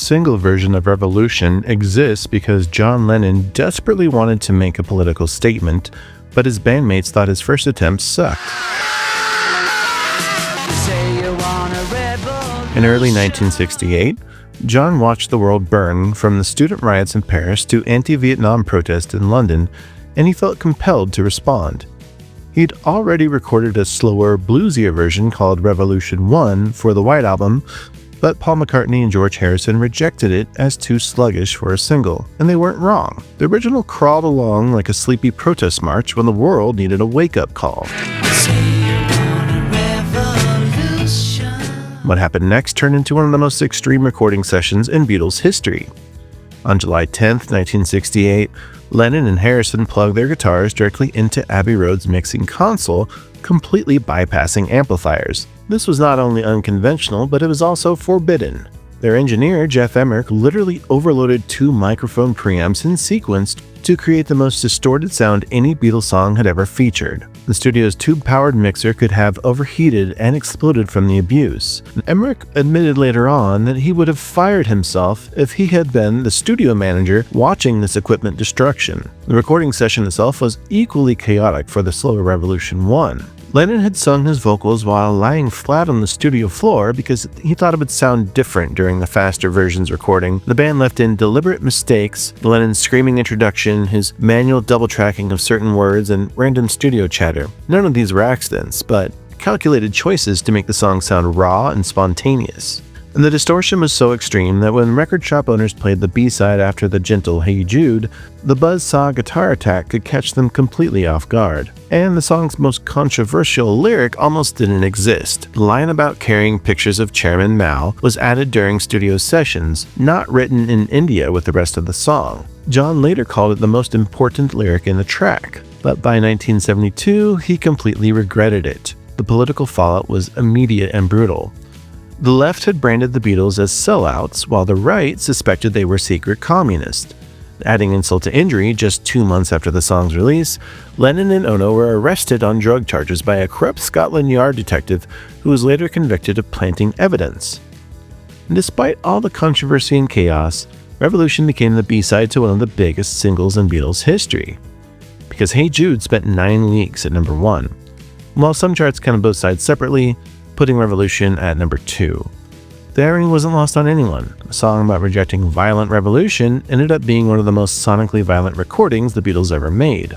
single version of Revolution exists because John Lennon desperately wanted to make a political statement, but his bandmates thought his first attempt sucked. In early 1968, John watched the world burn from the student riots in Paris to anti-Vietnam protests in London, and he felt compelled to respond. He'd already recorded a slower, bluesier version called Revolution 1 for the White Album, but Paul McCartney and George Harrison rejected it as too sluggish for a single, and they weren't wrong. The original crawled along like a sleepy protest march when the world needed a wake-up call. What happened next turned into one of the most extreme recording sessions in Beatles history. On July 10, 1968, Lennon and Harrison plugged their guitars directly into Abbey Road's mixing console, completely bypassing amplifiers. This was not only unconventional, but it was also forbidden. Their engineer, Jeff Emmerich, literally overloaded 2 microphone preamps in sequence to create the most distorted sound any Beatles song had ever featured. The studio's tube-powered mixer could have overheated and exploded from the abuse. Emmerich admitted later on that he would have fired himself if he had been the studio manager watching this equipment destruction. The recording session itself was equally chaotic for the slower Revolution 1. Lennon had sung his vocals while lying flat on the studio floor because he thought it would sound different during the faster version's recording. The band left in deliberate mistakes, Lennon's screaming introduction, his manual double-tracking of certain words, and random studio chatter. None of these were accidents, but calculated choices to make the song sound raw and spontaneous. And the distortion was so extreme that when record shop owners played the B-side after the gentle Hey Jude, the buzzsaw guitar attack could catch them completely off guard. And the song's most controversial lyric almost didn't exist. The line about carrying pictures of Chairman Mao was added during studio sessions, not written in India with the rest of the song. John later called it the most important lyric in the track, but by 1972, he completely regretted it. The political fallout was immediate and brutal. The left had branded the Beatles as sellouts, while the right suspected they were secret communists. Adding insult to injury, just 2 months after the song's release, Lennon and Ono were arrested on drug charges by a corrupt Scotland Yard detective who was later convicted of planting evidence. And despite all the controversy and chaos, Revolution became the B-side to one of the biggest singles in Beatles history, because Hey Jude spent 9 weeks at number 1. While some charts counted both sides separately, putting Revolution at number 2. The irony wasn't lost on anyone. A song about rejecting violent revolution ended up being one of the most sonically violent recordings the Beatles ever made.